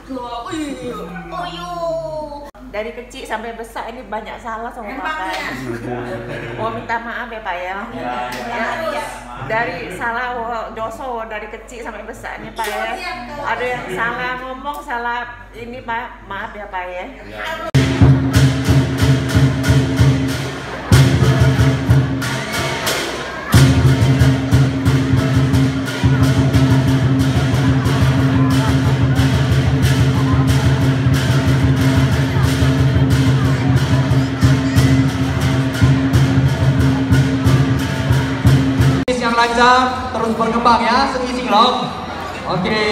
Loh, dari kecil sampai besar ini banyak salah sama Pak. Mau minta maaf ya Pak ya. Ya, dari salah dosa dari kecil sampai besar ini Pak ya. Ada yang salah ngomong, salah ini Pak. Maaf ya Pak ya. Yang lancar terus berkembang ya, sing loh. Oke.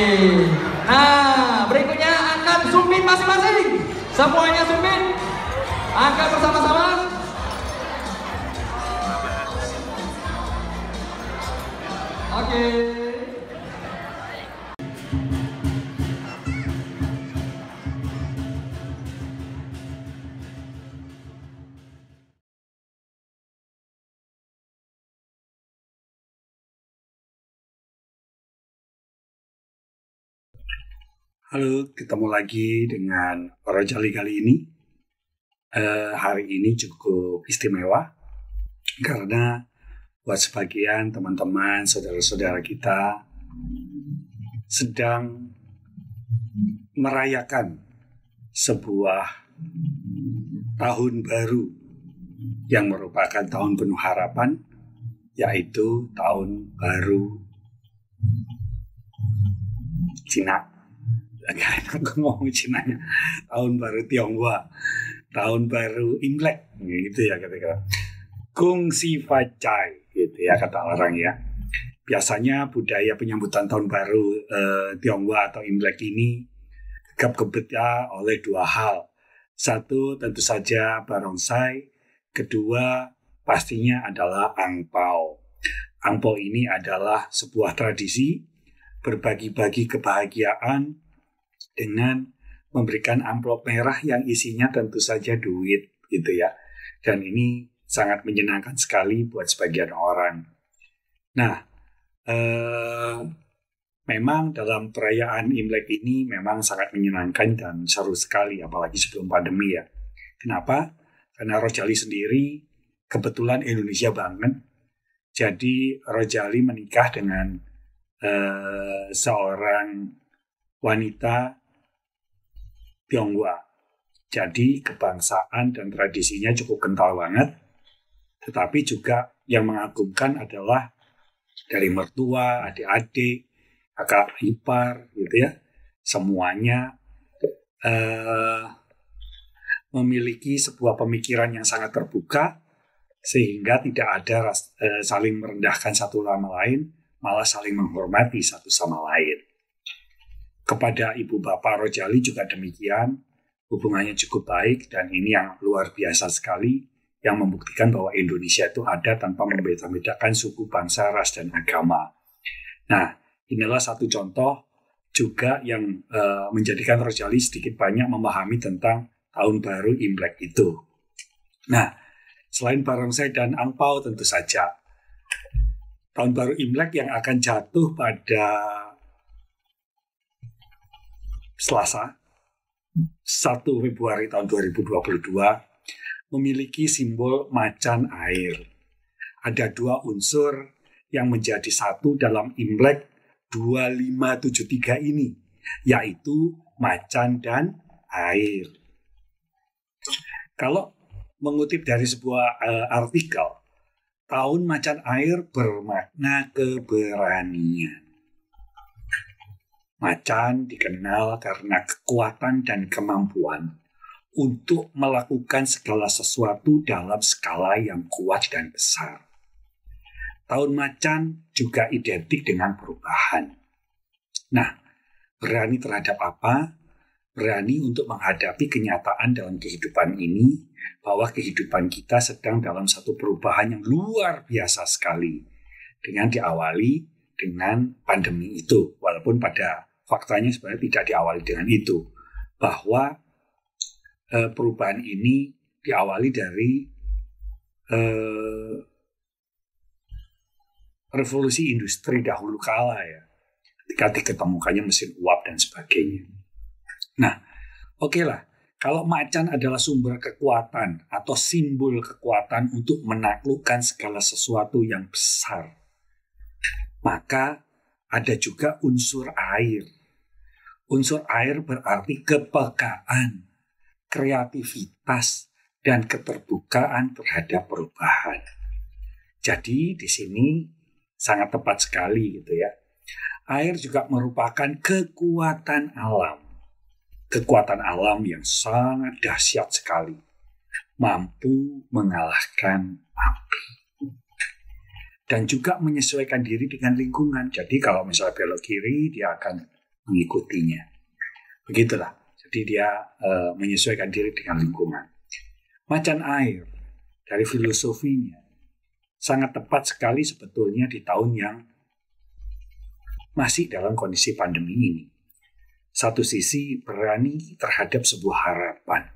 Nah, berikutnya akan sumbit masing-masing. Semuanya sumbit. Angkat bersama-sama. Oke. Halo, ketemu lagi dengan Rojali kali ini. Hari ini cukup istimewa karena buat sebagian teman-teman, saudara-saudara kita sedang merayakan sebuah tahun baru yang merupakan tahun penuh harapan, yaitu tahun baru Cina. Aku ngomong Cinanya, tahun baru Tionghoa, tahun baru Imlek, gitu ya kata-kata. Gong Xi Fa Cai, gitu ya kata orang ya. Biasanya budaya penyambutan tahun baru Tionghoa atau Imlek ini gegap-gebetnya oleh dua hal. Satu tentu saja barongsai, kedua pastinya adalah angpao. Angpao ini adalah sebuah tradisi berbagi-bagi kebahagiaan dengan memberikan amplop merah yang isinya tentu saja duit gitu ya. Dan ini sangat menyenangkan sekali buat sebagian orang. Nah, memang dalam perayaan Imlek ini memang sangat menyenangkan dan seru sekali, apalagi sebelum pandemi ya. Kenapa? Karena Rojali sendiri kebetulan Indonesia banget. Jadi Rojali menikah dengan seorang wanita Tionghoa. Jadi kebangsaan dan tradisinya cukup kental banget. Tetapi juga yang mengagumkan adalah dari mertua, adik-adik, kakak ipar, gitu ya. Semuanya memiliki sebuah pemikiran yang sangat terbuka, sehingga tidak ada saling merendahkan satu sama lain, malah saling menghormati satu sama lain. Kepada ibu bapak Rojali juga demikian, hubungannya cukup baik dan ini yang luar biasa sekali yang membuktikan bahwa Indonesia itu ada tanpa membeda-bedakan suku, bangsa, ras, dan agama. Nah, inilah satu contoh juga yang menjadikan Rojali sedikit banyak memahami tentang tahun baru Imlek itu. Nah, selain barongsai dan angpao tentu saja, tahun baru Imlek yang akan jatuh pada Selasa 1 Februari tahun 2022 memiliki simbol macan air. Ada dua unsur yang menjadi satu dalam Imlek 2573 ini, yaitu macan dan air. Kalau mengutip dari sebuah artikel, tahun macan air bermakna keberanian. Macan dikenal karena kekuatan dan kemampuan untuk melakukan segala sesuatu dalam skala yang kuat dan besar. Tahun macan juga identik dengan perubahan. Nah, berani terhadap apa? Berani untuk menghadapi kenyataan dalam kehidupan ini, bahwa kehidupan kita sedang dalam satu perubahan yang luar biasa sekali. Dengan diawali dengan pandemi itu, walaupun pada faktanya sebenarnya tidak diawali dengan itu, bahwa perubahan ini diawali dari revolusi industri dahulu kala ya, ketika diketemukannya mesin uap dan sebagainya. Nah, oke lah. Kalau macan adalah sumber kekuatan atau simbol kekuatan untuk menaklukkan segala sesuatu yang besar, maka ada juga unsur air. Unsur air berarti kepekaan, kreativitas, dan keterbukaan terhadap perubahan. Jadi di sini sangat tepat sekali gitu ya. Air juga merupakan kekuatan alam. Kekuatan alam yang sangat dahsyat sekali. Mampu mengalahkan api. Dan juga menyesuaikan diri dengan lingkungan. Jadi kalau misalnya belok kiri, dia akan mengikutinya. Begitulah. Jadi dia menyesuaikan diri dengan lingkungan. Macan air, dari filosofinya, sangat tepat sekali sebetulnya di tahun yang masih dalam kondisi pandemi ini. Satu sisi berani terhadap sebuah harapan.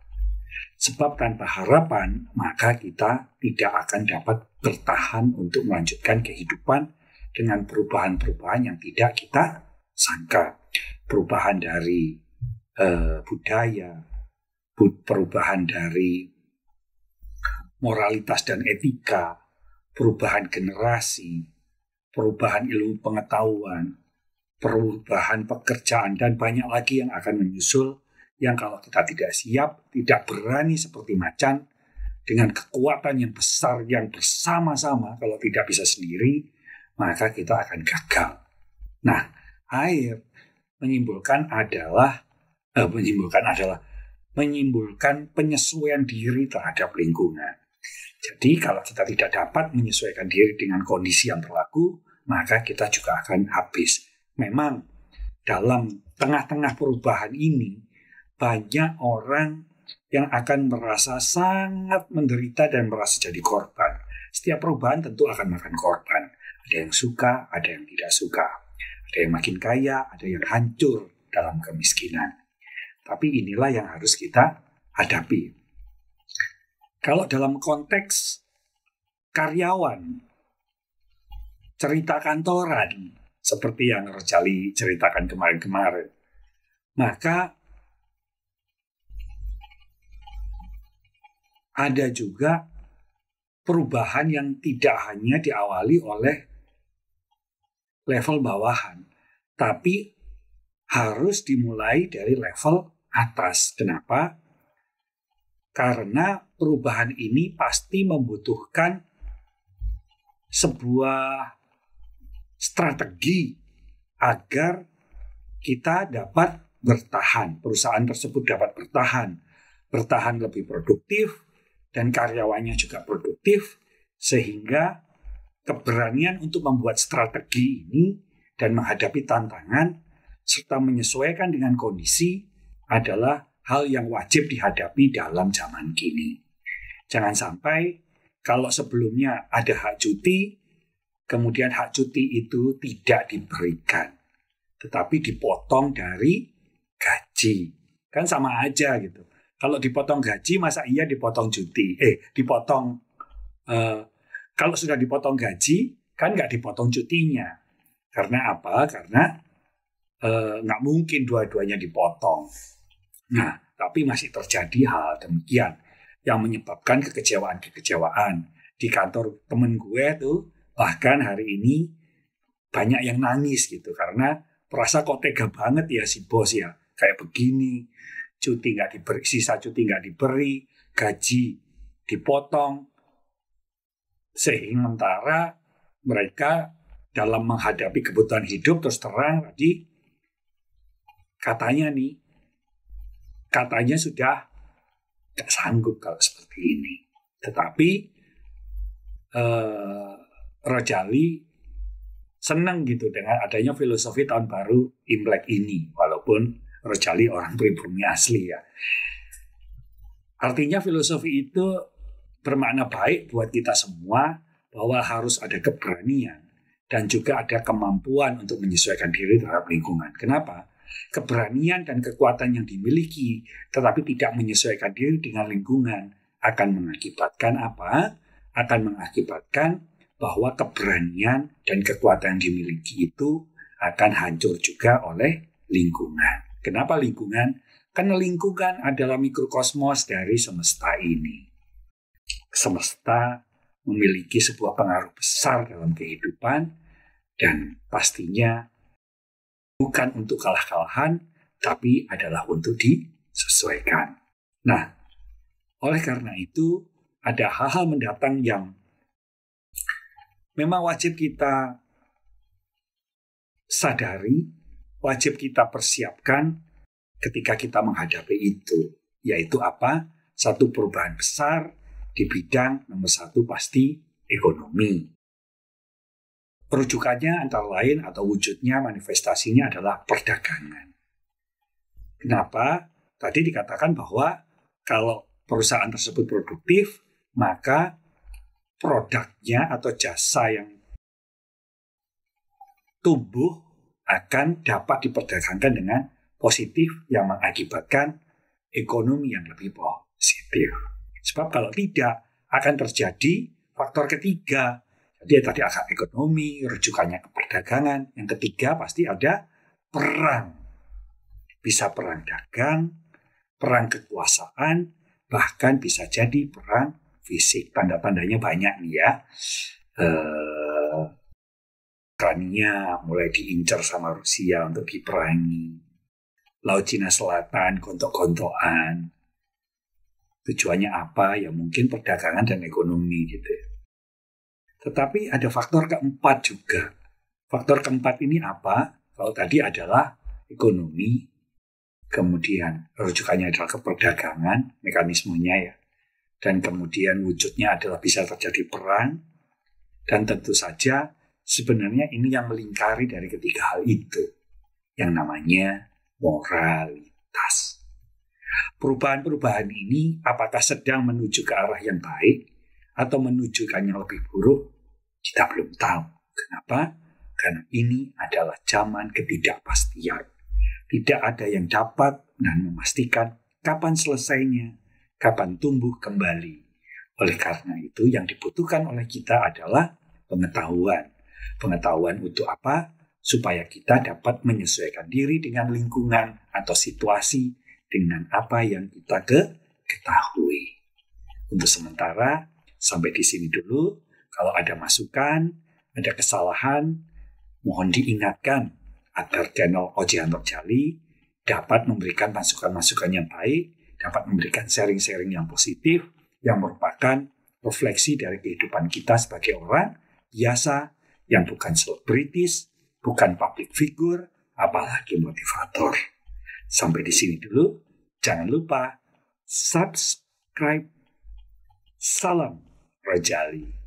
Sebab tanpa harapan, maka kita tidak akan dapat bertahan untuk melanjutkan kehidupan dengan perubahan-perubahan yang tidak kita sangka. Perubahan dari budaya, perubahan dari moralitas dan etika, perubahan generasi, perubahan ilmu pengetahuan, perubahan pekerjaan, dan banyak lagi yang akan menyusul yang kalau kita tidak siap, tidak berani seperti macan dengan kekuatan yang besar yang bersama-sama, kalau tidak bisa sendiri, maka kita akan gagal. Nah, air menyimbolkan penyesuaian diri terhadap lingkungan. Jadi kalau kita tidak dapat menyesuaikan diri dengan kondisi yang berlaku, maka kita juga akan habis. Memang dalam tengah-tengah perubahan ini, banyak orang yang akan merasa sangat menderita dan merasa jadi korban. Setiap perubahan tentu akan makan korban. Ada yang suka, ada yang tidak suka. Ada yang makin kaya, ada yang hancur dalam kemiskinan. Tapi inilah yang harus kita hadapi. Kalau dalam konteks karyawan, cerita kantoran, seperti yang Rojali ceritakan kemarin-kemarin, maka ada juga perubahan yang tidak hanya diawali oleh level bawahan, tapi harus dimulai dari level atas. Kenapa? Karena perubahan ini pasti membutuhkan sebuah strategi agar kita dapat bertahan, perusahaan tersebut dapat bertahan lebih produktif, dan karyawannya juga produktif, sehingga keberanian untuk membuat strategi ini dan menghadapi tantangan serta menyesuaikan dengan kondisi adalah hal yang wajib dihadapi dalam zaman kini. Jangan sampai kalau sebelumnya ada hak cuti, kemudian hak cuti itu tidak diberikan, tetapi dipotong dari gaji. Kan sama aja gitu. Kalau dipotong gaji, masa iya dipotong cuti? Kalau sudah dipotong gaji, kan nggak dipotong cutinya. Karena apa? Karena nggak mungkin dua-duanya dipotong. Nah, tapi masih terjadi hal demikian yang menyebabkan kekecewaan. Di kantor temen gue tuh, bahkan hari ini banyak yang nangis gitu. Karena merasa kok tega banget ya si bos ya. Kayak begini, cuti nggak diberi, sisa cuti nggak diberi, gaji dipotong. Sementara mereka dalam menghadapi kebutuhan hidup terus terang tadi, katanya sudah gak sanggup kalau seperti ini. Tetapi Rojali senang gitu dengan adanya filosofi tahun baru Imlek ini, walaupun Rojali orang pribumi asli ya. Artinya filosofi itu bermakna baik buat kita semua, bahwa harus ada keberanian dan juga ada kemampuan untuk menyesuaikan diri terhadap lingkungan. Kenapa? Keberanian dan kekuatan yang dimiliki tetapi tidak menyesuaikan diri dengan lingkungan akan mengakibatkan apa? Akan mengakibatkan bahwa keberanian dan kekuatan yang dimiliki itu akan hancur juga oleh lingkungan. Kenapa lingkungan? Karena lingkungan adalah mikrokosmos dari semesta ini. Semesta memiliki sebuah pengaruh besar dalam kehidupan dan pastinya bukan untuk kalah-kalahan, tapi adalah untuk disesuaikan. Nah, oleh karena itu ada hal-hal mendatang yang memang wajib kita sadari, wajib kita persiapkan ketika kita menghadapi itu, yaitu apa? Satu perubahan besar di bidang nomor satu pasti ekonomi. Rujukannya antara lain atau wujudnya manifestasinya adalah perdagangan. Kenapa? Tadi dikatakan bahwa kalau perusahaan tersebut produktif, maka produknya atau jasa yang tumbuh akan dapat diperdagangkan dengan positif yang mengakibatkan ekonomi yang lebih positif. Sebab kalau tidak akan terjadi faktor ketiga. Jadi tadi agak ekonomi, rujukannya ke perdagangan. Yang ketiga pasti ada perang. Bisa perang dagang, perang kekuasaan, bahkan bisa jadi perang fisik. Tanda-tandanya banyak nih ya. Ukraina mulai diincar sama Rusia untuk diperangi. Laut Cina Selatan, gontok-gontokan. Tujuannya apa? Ya mungkin perdagangan dan ekonomi gitu. Tetapi ada faktor keempat juga. Faktor keempat ini apa? Kalau tadi adalah ekonomi, kemudian rujukannya adalah keperdagangan, mekanismenya ya. Dan kemudian wujudnya adalah bisa terjadi perang. Dan tentu saja sebenarnya ini yang melingkari dari ketiga hal itu. Yang namanya moralitas. Perubahan-perubahan ini apakah sedang menuju ke arah yang baik atau menuju ke yang lebih buruk? Kita belum tahu. Kenapa? Karena ini adalah zaman ketidakpastian. Tidak ada yang dapat dan memastikan kapan selesainya, kapan tumbuh kembali. Oleh karena itu yang dibutuhkan oleh kita adalah pengetahuan. Pengetahuan untuk apa? Supaya kita dapat menyesuaikan diri dengan lingkungan atau situasi dengan apa yang kita ketahui. Untuk sementara, sampai di sini dulu. Kalau ada masukan, ada kesalahan, mohon diingatkan agar channel Ojihan Jali dapat memberikan masukan-masukan yang baik, dapat memberikan sharing-sharing yang positif, yang merupakan refleksi dari kehidupan kita sebagai orang biasa, yang bukan selebritis, bukan public figure, apalagi motivator. Sampai di sini dulu. Jangan lupa subscribe. Salam Rajali.